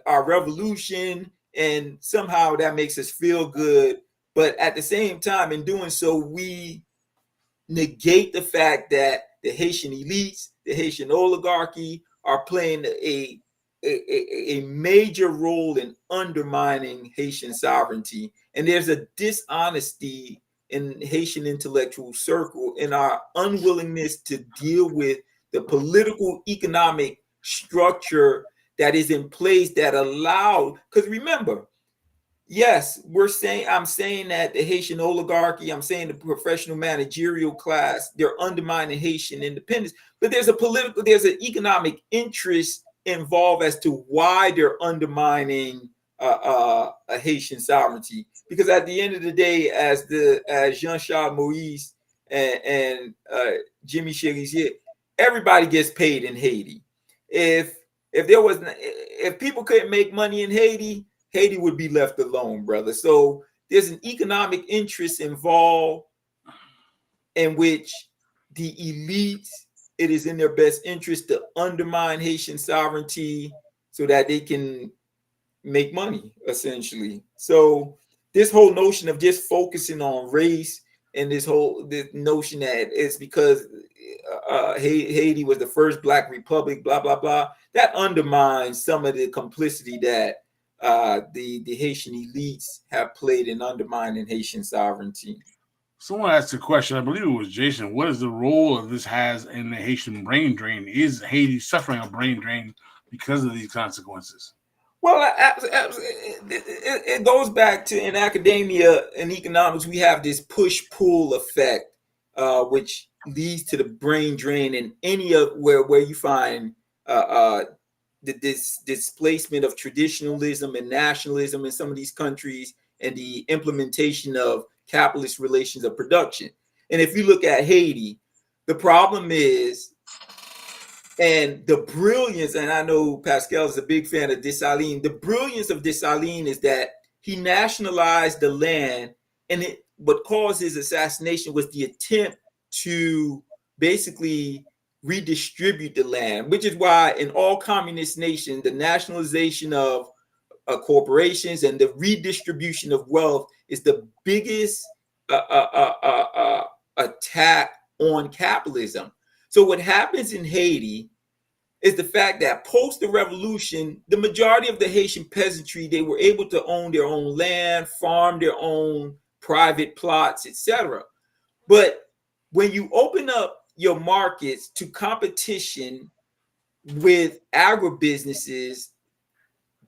Speaker 2: our revolution, and somehow that makes us feel good. But at the same time, in doing so, we negate the fact that the Haitian elites, the Haitian oligarchy are playing a major role in undermining Haitian sovereignty. And there's a dishonesty in Haitian intellectual circle in our unwillingness to deal with the political economic structure that is in place that allow, because remember, yes, I'm saying that the Haitian oligarchy, I'm saying the professional managerial class, they're undermining Haitian independence, but there's an economic interest involved as to why they're undermining a Haitian sovereignty. Because at the end of the day, as Jean-Charles Moïse and Jimmy Cherizier, everybody gets paid in Haiti. If people couldn't make money in Haiti, Haiti would be left alone, brother. So there's an economic interest involved in which the elites, it is in their best interest to undermine Haitian sovereignty so that they can make money, essentially. So this whole notion of just focusing on race and this notion that it's because Haiti was the first Black republic, blah, blah, blah, that undermines some of the complicity that the Haitian elites have played in undermining Haitian sovereignty.
Speaker 1: Someone asked a question, I believe it was Jason. What is the role of this has in the Haitian brain drain? Is Haiti suffering a brain drain because of these consequences?
Speaker 2: Well, it goes back to, in academia and economics, we have this push-pull effect, which leads to the brain drain in any of where you find this displacement of traditionalism and nationalism in some of these countries and the implementation of capitalist relations of production. And if you look at Haiti, the problem is, and the brilliance, and I know Pascal is a big fan of Dessalines, the brilliance of Dessalines is that he nationalized the land, and what caused his assassination was the attempt to basically redistribute the land, which is why in all communist nations, the nationalization of corporations and the redistribution of wealth is the biggest attack on capitalism. So what happens in Haiti is the fact that post the revolution, the majority of the Haitian peasantry, they were able to own their own land, farm their own private plots, etc. But when you open up your markets to competition with agribusinesses,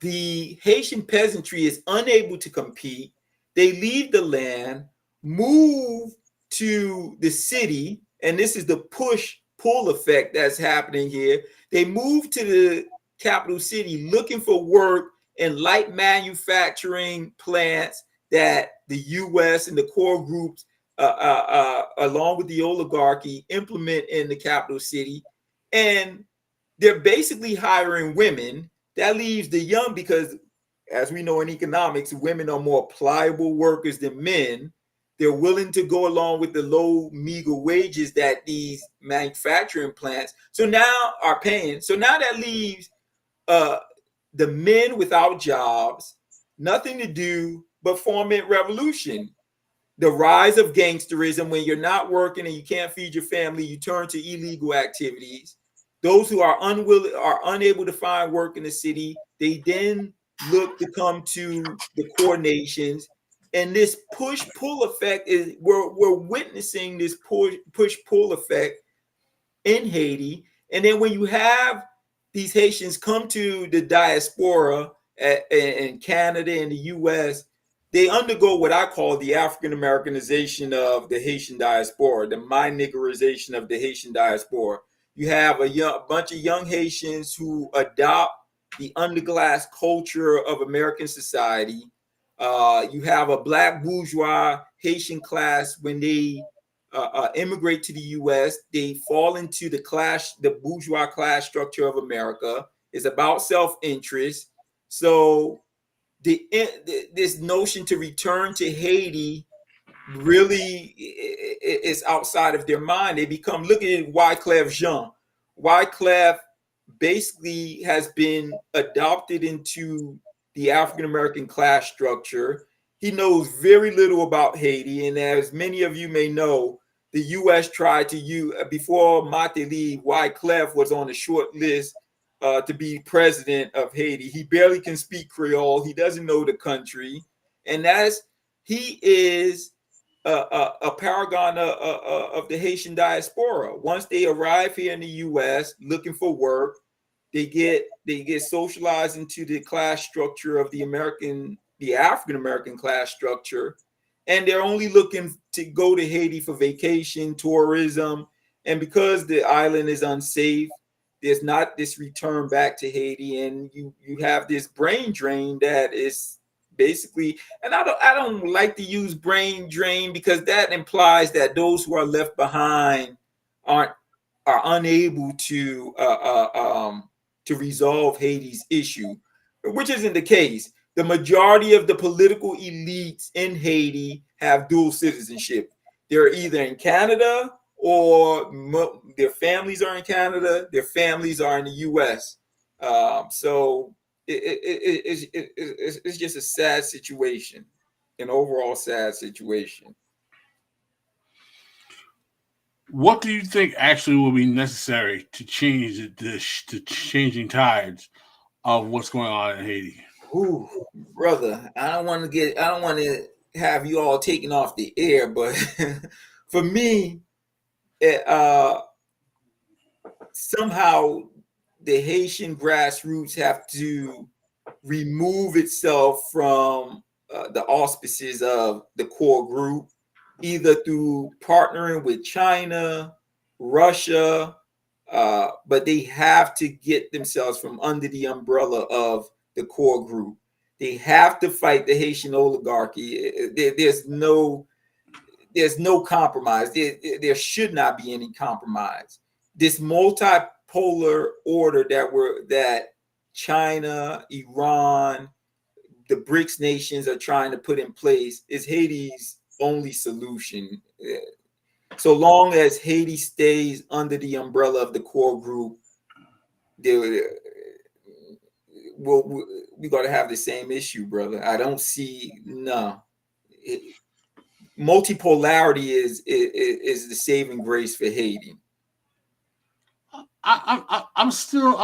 Speaker 2: the Haitian peasantry is unable to compete. They leave the land, move to the city, and this is the push pull effect that's happening here. They move to the capital city looking for work in light manufacturing plants that the U.S. and the core groups, along with the oligarchy, implement in the capital city. And they're basically hiring women. That leaves the young, because as we know in economics, women are more pliable workers than men. They're willing to go along with the low, meager wages that these manufacturing plants are paying. So now that leaves uh, the men without jobs, nothing to do but foment revolution. The rise of gangsterism. When you're not working and you can't feed your family, you turn to illegal activities. Those who are unable to find work in the city, they then look to come to the core nations. And this push-pull effect is we're witnessing this push-pull effect in Haiti. And then when you have these Haitians come to the diaspora in Canada and the US, they undergo what I call the African Americanization of the Haitian diaspora, the my niggerization of the Haitian diaspora. You have a bunch of young Haitians who adopt the underclass culture of American society. You have a black bourgeois Haitian class. When they immigrate to the U.S., they fall into the bourgeois class structure of America. It's about self-interest. So this notion to return to Haiti really is outside of their mind. They become, look at Wyclef Jean. Wyclef basically has been adopted into the African American class structure. He knows very little about Haiti, and as many of you may know, the U.S. tried to use, before Mateli, Wyclef was on the short list to be president of Haiti. He barely can speak Creole. He doesn't know the country, and he is a paragon of the Haitian diaspora. Once they arrive here in the U.S. looking for work, they get socialized into the class structure of the African American class structure, and they're only looking to go to Haiti for vacation, tourism, and because the island is unsafe, there's not this return back to Haiti, and you have this brain drain that is basically, and I don't like to use brain drain because that implies that those who are left behind are unable to resolve Haiti's issue, which isn't the case. The majority of the political elites in Haiti have dual citizenship. They're either in Canada or their families are in Canada, their families are in the U.S. So it's just a sad situation, an overall sad situation.
Speaker 1: What do you think actually will be necessary to change the changing tides of what's going on in Haiti?
Speaker 2: Ooh, brother, I don't want to have you all taken off the air, but for me, somehow the Haitian grassroots have to remove itself from the auspices of the core group, either through partnering with China, Russia, but they have to get themselves from under the umbrella of the core group. They have to fight the Haitian oligarchy. There's no compromise. There should not be any compromise. This multipolar order that China, Iran, the BRICS nations are trying to put in place is Haiti's only solution. So long as Haiti stays under the umbrella of the core group, we're going to have the same issue, brother. I don't see multipolarity is the saving grace for Haiti.
Speaker 1: I'm still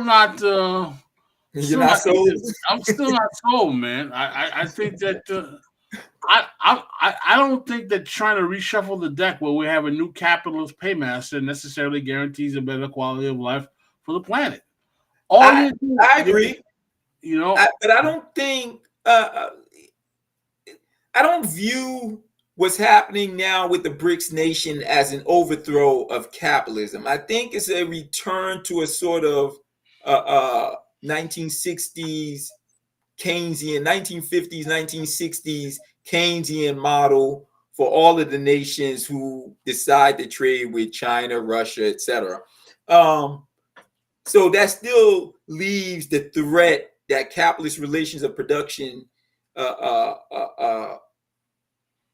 Speaker 1: not.
Speaker 2: You're not sold.
Speaker 1: I'm still not sold, man. I think that I don't think that trying to reshuffle the deck where we have a new capitalist paymaster necessarily guarantees a better quality of life for the planet.
Speaker 2: I agree.
Speaker 1: You know,
Speaker 2: But I don't think I don't view what's happening now with the BRICS nation as an overthrow of capitalism. I think it's a return to a sort of 1960s Keynesian, 1950s, 1960s Keynesian model for all of the nations who decide to trade with China, Russia, etc. So that still leaves the threat that capitalist relations of production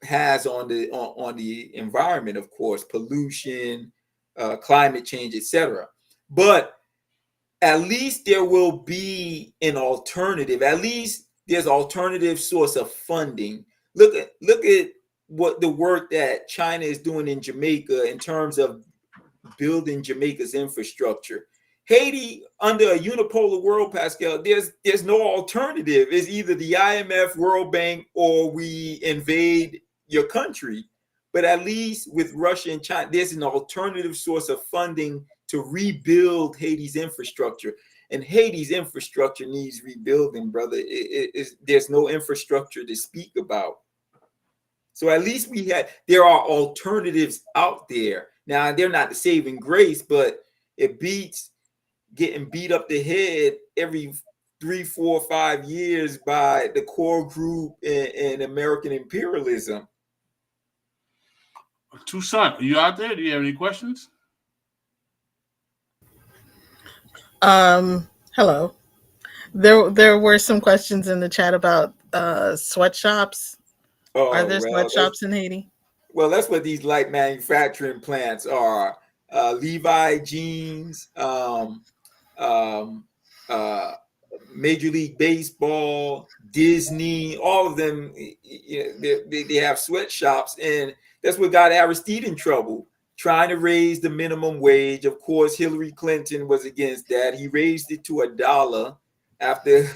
Speaker 2: has on the environment, of course, pollution, climate change, etc. But at least there will be an alternative. At least there's alternative source of funding. Look at what the work that China is doing in Jamaica in terms of building Jamaica's infrastructure. Haiti, under a unipolar world, Pascal, there's no alternative. It's either the IMF, World Bank, or we invade your country. But at least with Russia and China, there's an alternative source of funding to rebuild Haiti's infrastructure. And Haiti's infrastructure needs rebuilding, brother. There's no infrastructure to speak about. So at least there are alternatives out there. Now, they're not the saving grace, but it beats getting beat up the head every 3, 4, 5 years by the core group and American imperialism.
Speaker 1: Toussaint, are you out there? Do you have any questions?
Speaker 3: Hello. There were some questions in the chat about sweatshops. Are
Speaker 2: Oh,
Speaker 3: there sweatshops in Haiti?
Speaker 2: Well, that's what these light manufacturing plants are. Levi jeans, um, Major League Baseball, Disney, all of them, they have sweatshops. And that's what got Aristide in trouble, trying to raise the minimum wage. Of course, Hillary Clinton was against that. He raised it to $1 after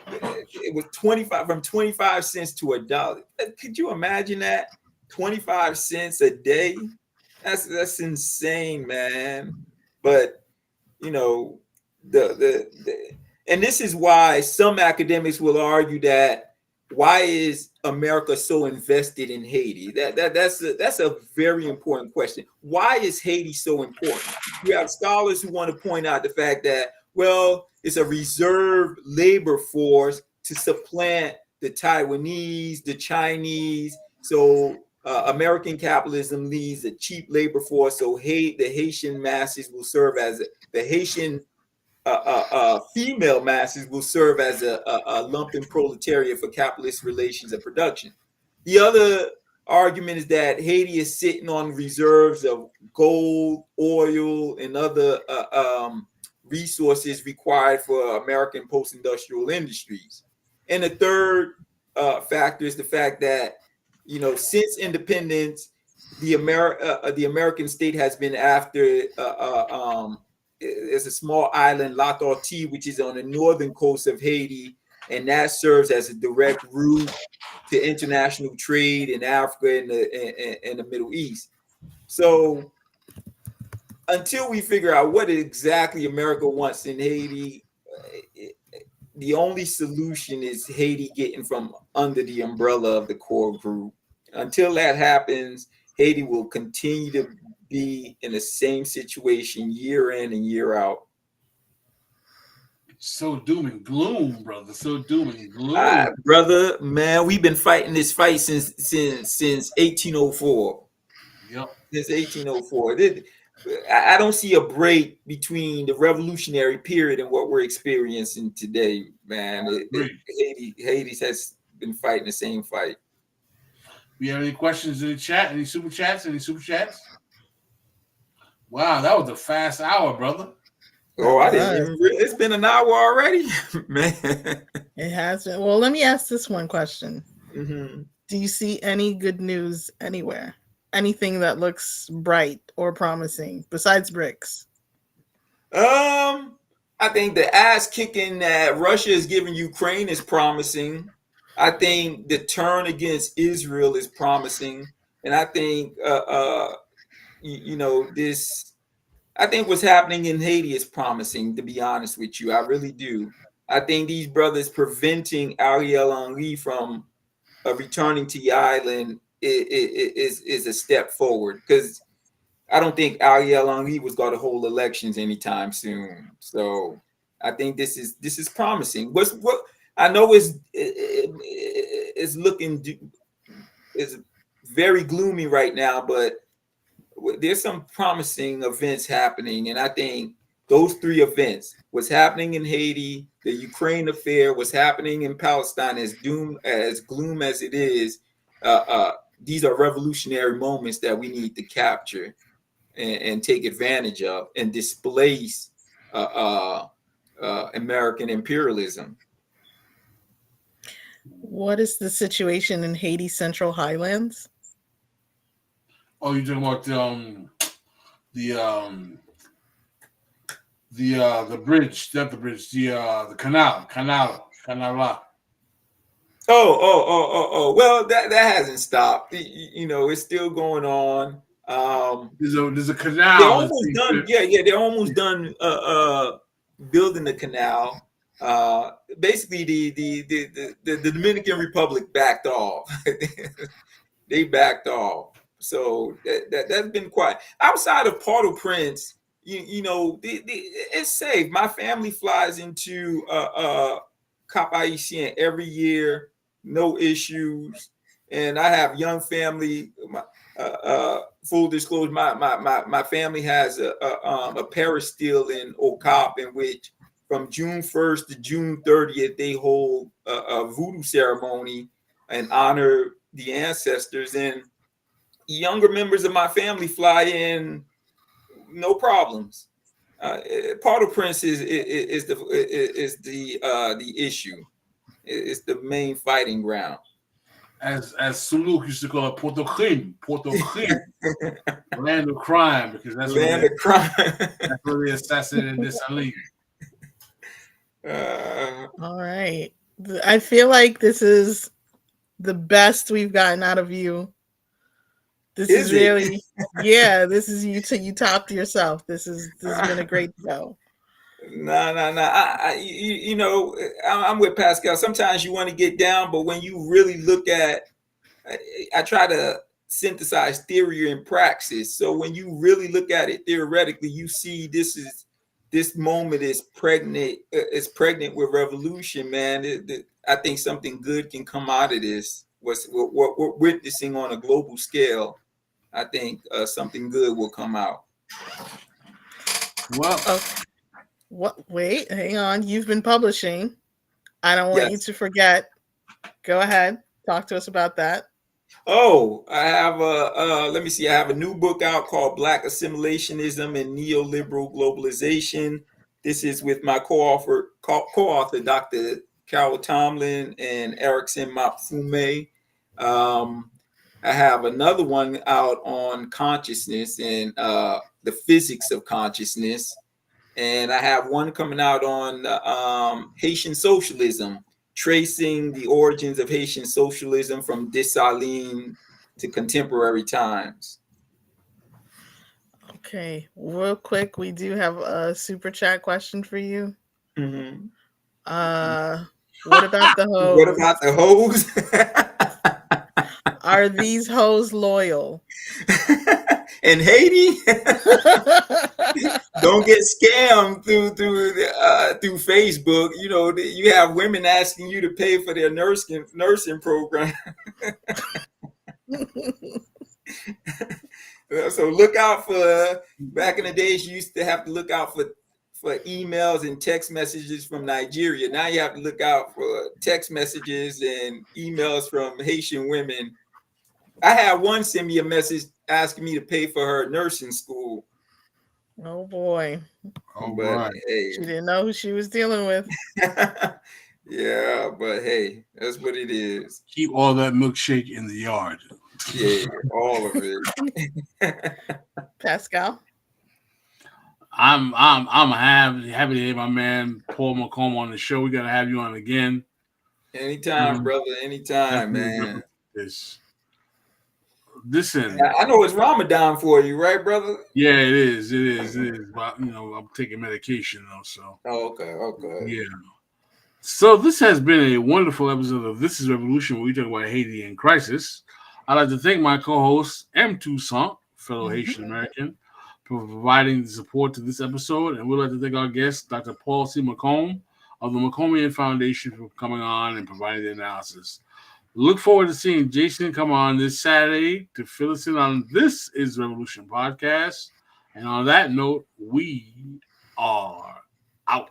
Speaker 2: it was 25 cents to $1. Could you imagine that? 25 cents a day? That's insane, man. But you know, the and this is why some academics will argue that why is America so invested in Haiti? That's a very important question. Why is Haiti so important? You have scholars who want to point out the fact that, well, it's a reserve labor force to supplant the Taiwanese, the Chinese. So American capitalism needs a cheap labor force. So the Haitian masses will serve as the Haitian female masses will serve as a lumpen proletariat for capitalist relations and production. The other argument is that Haiti is sitting on reserves of gold, oil, and other resources required for American post-industrial industries. And the third factor is the fact that, since independence, the American state has been after there's a small island, La Tortue, which is on the northern coast of Haiti, and that serves as a direct route to international trade in Africa and the Middle East. So until we figure out what exactly America wants in Haiti, the only solution is Haiti getting from under the umbrella of the core group. Until that happens, Haiti will continue to be in the same situation year in and year out.
Speaker 1: So doom and gloom, brother. So doom and gloom.
Speaker 2: Brother, man, we've been fighting this fight since 1804.
Speaker 1: Yep.
Speaker 2: Since 1804. I don't see a break between the revolutionary period and what we're experiencing today, man. Haiti has been fighting the same fight.
Speaker 1: We have any questions in the chat? Any super chats? Wow, that was a fast hour, brother.
Speaker 2: Oh, I didn't even it's been an hour already, man.
Speaker 3: It has been. Well, let me ask this one question.
Speaker 2: Mm-hmm.
Speaker 3: Do you see any good news anywhere? Anything that looks bright or promising besides BRICS?
Speaker 2: I think the ass kicking that Russia is giving Ukraine is promising. I think the turn against Israel is promising, and I think I think what's happening in Haiti is promising. To be honest with you, I really do. I think these brothers preventing Ariel Henry from returning to the island is a step forward, because I don't think Ariel Henry was going to hold elections anytime soon. So I think this is promising. What I know is looking is very gloomy right now, but there's some promising events happening, and I think those three events, what's happening in Haiti, the Ukraine affair, what's happening in Palestine, as gloom as it is, these are revolutionary moments that we need to capture and take advantage of and displace American imperialism.
Speaker 3: What is the situation in Haiti Central Highlands?
Speaker 1: Oh, you're talking about the bridge, not the bridge, the canal.
Speaker 2: Oh. Well, that hasn't stopped. It's still going on.
Speaker 1: There's a canal.
Speaker 2: They're almost done. Yeah, they're almost done building the canal. Basically, the Dominican Republic backed off. They backed off. So that's been quiet. Outside of Port-au-Prince, it's safe. My family flies into Cap Haitien every year, no issues. And I have young family. Full disclosure, my family has a peristyle in Okap, in which from June 1st to June 30th they hold a voodoo ceremony and honor the ancestors. And younger members of my family fly in, no problems. Port-au-Prince is the issue. It's the main fighting ground.
Speaker 1: As Suluk used to call it, Porto Crime, land of crime, because that's
Speaker 2: land of crime.
Speaker 1: That's where they assassinated Dessalines.
Speaker 3: All right, I feel like this is the best we've gotten out of you. This is really, yeah. This is you topped yourself. This has been a great show.
Speaker 2: No. I'm with Pascal. Sometimes you want to get down, but when you really look at, I try to synthesize theory and praxis. So when you really look at it theoretically, you see this moment is pregnant. It's pregnant with revolution, man. I think something good can come out of this. What we're witnessing on a global scale, I think something good will come out.
Speaker 1: Well.
Speaker 3: Okay. What? Wait, hang on. You've been publishing. I don't want you to forget. Go ahead. Talk to us about that.
Speaker 2: Oh, I have let me see. I have a new book out called Black Assimilationism and Neoliberal Globalization. This is with my co-author Dr. Carol Tomlin and Erickson Mapfume. I have another one out on consciousness and the physics of consciousness. And I have one coming out on Haitian socialism, tracing the origins of Haitian socialism from Dessalines to contemporary times.
Speaker 3: Okay, real quick, we do have a super chat question for you.
Speaker 2: Mm-hmm.
Speaker 3: What about the hoes?
Speaker 2: What about the hoes?
Speaker 3: Are these hoes loyal?
Speaker 2: In Haiti, don't get scammed through Facebook. You have women asking you to pay for their nursing program. So look out for. Back in the days, you used to have to look out for emails and text messages from Nigeria. Now you have to look out for text messages and emails from Haitian women. I had one send me a message asking me to pay for her nursing school.
Speaker 3: Oh boy.
Speaker 2: But hey,
Speaker 3: she didn't know who she was dealing with.
Speaker 2: Yeah, but hey, that's what it is.
Speaker 1: Keep all that milkshake in the yard.
Speaker 2: Yeah, all of it.
Speaker 3: Pascal?
Speaker 1: I'm happy to have my man Paul Mocombe on the show. We gotta have you on again.
Speaker 2: Anytime, brother. Anytime, man.
Speaker 1: Listen,
Speaker 2: I know it's Ramadan for you, right, brother?
Speaker 1: Yeah, it is. But I'm taking medication though, so.
Speaker 2: Oh, okay.
Speaker 1: Yeah. So this has been a wonderful episode of This is Revolution, where we talk about Haiti in crisis. I'd like to thank my co-host M. Toussaint, fellow Haitian American, for providing the support to this episode, and we'd like to thank our guest, Dr. Paul C. Mocombe of the Mocombe Foundation, for coming on and providing the analysis. Look forward to seeing Jason come on this Saturday to fill us in on This is Revolution podcast. And on that note, we are out.